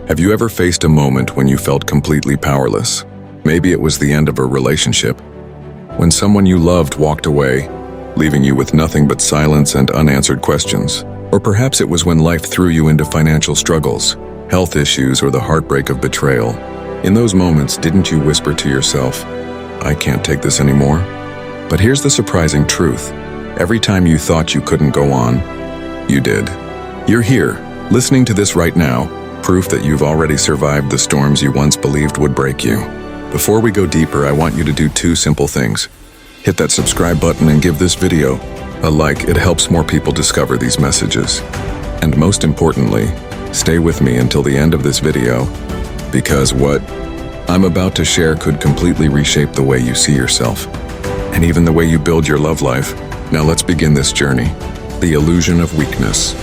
Have you ever faced a moment when you felt completely powerless? Maybe it was the end of a relationship, when someone you loved walked away, leaving you with nothing but silence and unanswered questions. Or perhaps it was when life threw you into financial struggles, health issues, or the heartbreak of betrayal. In those moments, didn't you whisper to yourself, "I can't take this anymore"? But here's the surprising truth. Every time you thought you couldn't go on, you did. You're here, listening to this right now, proof that you've already survived the storms you once believed would break you. Before we go deeper, I want you to do two simple things. Hit that subscribe button and give this video a like. It helps more people discover these messages. And most importantly, stay with me until the end of this video, because what I'm about to share could completely reshape the way you see yourself, and even the way you build your love life. Now let's begin this journey. The illusion of weakness.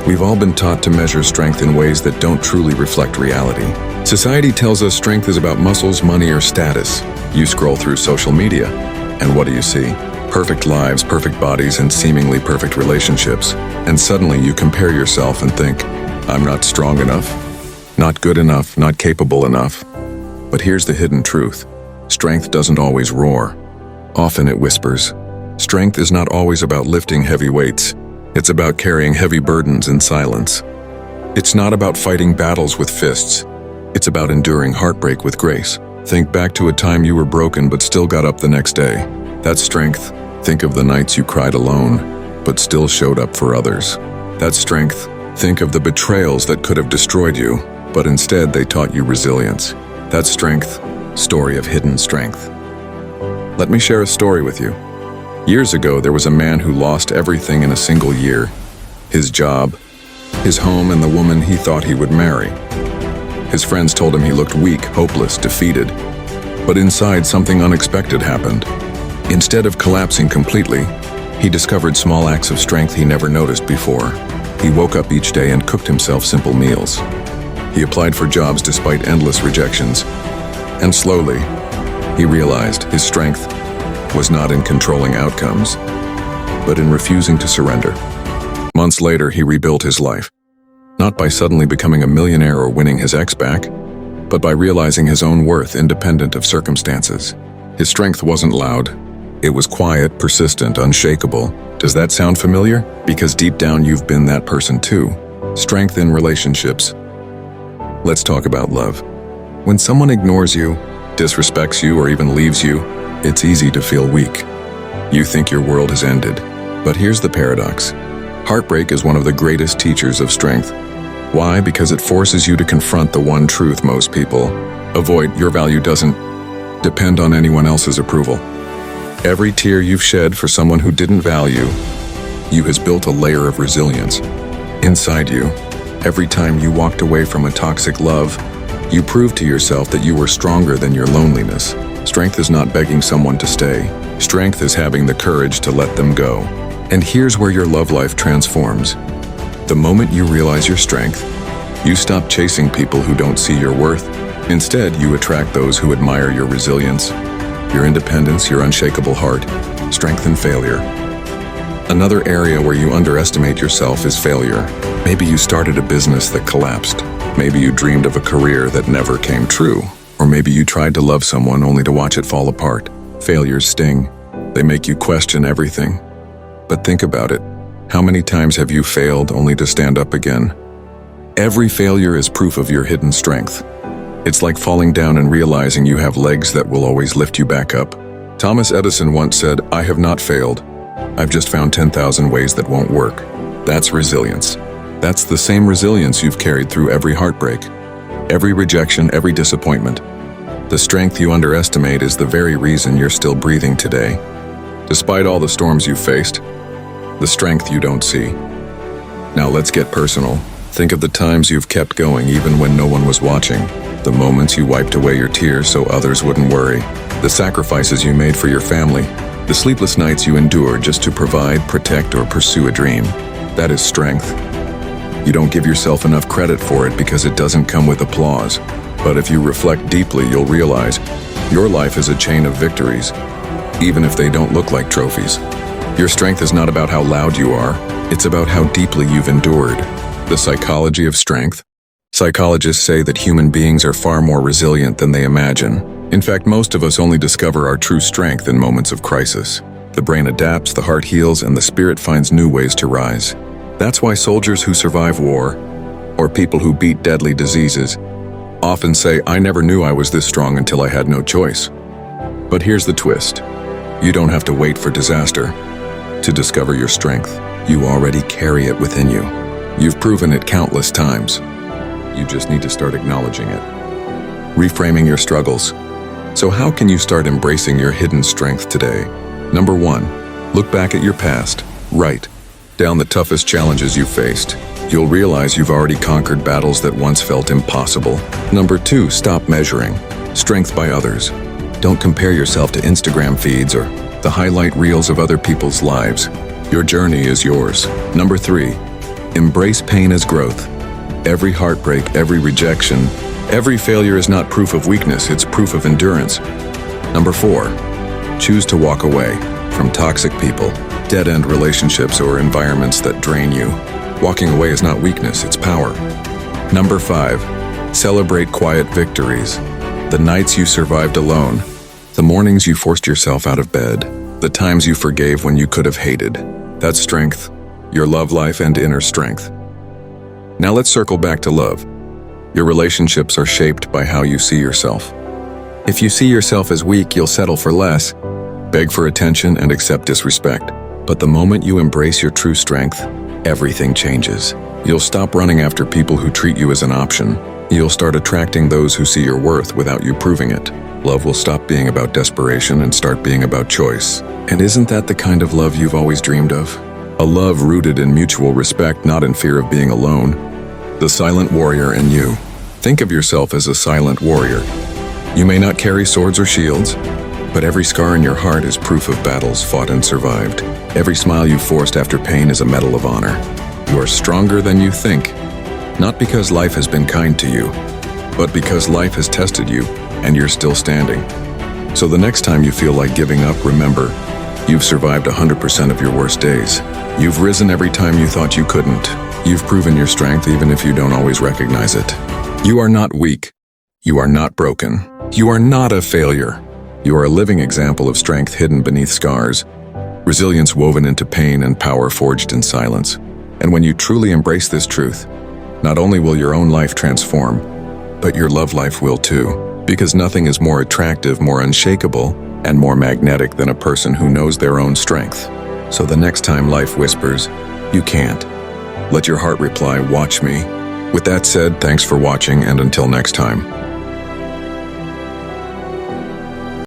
We've all been taught to measure strength in ways that don't truly reflect reality. Society tells us strength is about muscles, money, or status. You scroll through social media, and what do you see? Perfect lives, perfect bodies, and seemingly perfect relationships. And suddenly you compare yourself and think, I'm not strong enough, not good enough, not capable enough. But here's the hidden truth. Strength doesn't always roar. Often it whispers. Strength is not always about lifting heavy weights. It's about carrying heavy burdens in silence. It's not about fighting battles with fists. It's about enduring heartbreak with grace. Think back to a time you were broken but still got up the next day. That's strength. Think of the nights you cried alone, but still showed up for others. That's strength. Think of the betrayals that could have destroyed you, but instead they taught you resilience. That's strength. Story of hidden strength. Let me share a story with you. Years ago, there was a man who lost everything in a single year. His job, his home, and the woman he thought he would marry. His friends told him he looked weak, hopeless, defeated. But inside, something unexpected happened. Instead of collapsing completely, he discovered small acts of strength he never noticed before. He woke up each day and cooked himself simple meals. He applied for jobs despite endless rejections. And slowly, he realized his strength was not in controlling outcomes, but in refusing to surrender. Months later, he rebuilt his life. Not by suddenly becoming a millionaire or winning his ex back, but by realizing his own worth independent of circumstances. His strength wasn't loud. It was quiet, persistent, unshakable. Does that sound familiar? Because deep down you've been that person too. Strength in relationships. Let's talk about love. When someone ignores you, disrespects you, or even leaves you, it's easy to feel weak. You think your world has ended. But here's the paradox. Heartbreak is one of the greatest teachers of strength. Why? Because it forces you to confront the one truth most people avoid. Your value doesn't depend on anyone else's approval. Every tear you've shed for someone who didn't value you has built a layer of resilience inside you. Every time you walked away from a toxic love, you proved to yourself that you were stronger than your loneliness. Strength is not begging someone to stay. Strength is having the courage to let them go. And here's where your love life transforms. The moment you realize your strength, you stop chasing people who don't see your worth. Instead, you attract those who admire your resilience, your independence, your unshakable heart, strength and failure. Another area where you underestimate yourself is failure. Maybe you started a business that collapsed. Maybe you dreamed of a career that never came true. Or maybe you tried to love someone only to watch it fall apart. Failures sting. They make you question everything. But think about it. How many times have you failed only to stand up again? Every failure is proof of your hidden strength. It's like falling down and realizing you have legs that will always lift you back up. Thomas Edison once said, "I have not failed. I've just found 10,000 ways that won't work." That's resilience. That's the same resilience you've carried through every heartbreak, every rejection, every disappointment. The strength you underestimate is the very reason you're still breathing today. Despite all the storms you've faced, the strength you don't see. Now let's get personal. Think of the times you've kept going even when no one was watching. The moments you wiped away your tears so others wouldn't worry. The sacrifices you made for your family. The sleepless nights you endured just to provide, protect, or pursue a dream. That is strength. You don't give yourself enough credit for it because it doesn't come with applause. But if you reflect deeply, you'll realize your life is a chain of victories, even if they don't look like trophies. Your strength is not about how loud you are, it's about how deeply you've endured. The psychology of strength. Psychologists say that human beings are far more resilient than they imagine. In fact, most of us only discover our true strength in moments of crisis. The brain adapts, the heart heals, and the spirit finds new ways to rise. That's why soldiers who survive war, or people who beat deadly diseases, often say, "I never knew I was this strong until I had no choice." But here's the twist. You don't have to wait for disaster to discover your strength. You already carry it within you. You've proven it countless times. You just need to start acknowledging it. Reframing your struggles. So how can you start embracing your hidden strength today? Number 1, look back at your past. Write down the toughest challenges you faced. You'll realize you've already conquered battles that once felt impossible. Number 2, stop measuring strength by others. Don't compare yourself to Instagram feeds or the highlight reels of other people's lives. Your journey is yours. Number 3, embrace pain as growth. Every heartbreak, every rejection, every failure is not proof of weakness, it's proof of endurance. Number 4, choose to walk away from toxic people, dead-end relationships, or environments that drain you. Walking away is not weakness, it's power. Number 5, celebrate quiet victories. The nights you survived alone, the mornings you forced yourself out of bed, the times you forgave when you could have hated. That's strength, your love life and inner strength. Now let's circle back to love. Your relationships are shaped by how you see yourself. If you see yourself as weak, you'll settle for less, beg for attention, and accept disrespect. But the moment you embrace your true strength, everything changes. You'll stop running after people who treat you as an option. You'll start attracting those who see your worth without you proving it. Love will stop being about desperation and start being about choice. And isn't that the kind of love you've always dreamed of? A love rooted in mutual respect, not in fear of being alone. The silent warrior in you. Think of yourself as a silent warrior. You may not carry swords or shields, but every scar in your heart is proof of battles fought and survived. Every smile you forced after pain is a medal of honor. You are stronger than you think, not because life has been kind to you, but because life has tested you and you're still standing. So the next time you feel like giving up, remember, you've survived 100% of your worst days. You've risen every time you thought you couldn't. You've proven your strength even if you don't always recognize it. You are not weak. You are not broken. You are not a failure. You are a living example of strength hidden beneath scars, resilience woven into pain, and power forged in silence. And when you truly embrace this truth, not only will your own life transform, but your love life will too. Because nothing is more attractive, more unshakable, and more magnetic than a person who knows their own strength. So the next time life whispers, "You can't," let your heart reply, "Watch me." With that said, thanks for watching, and until next time.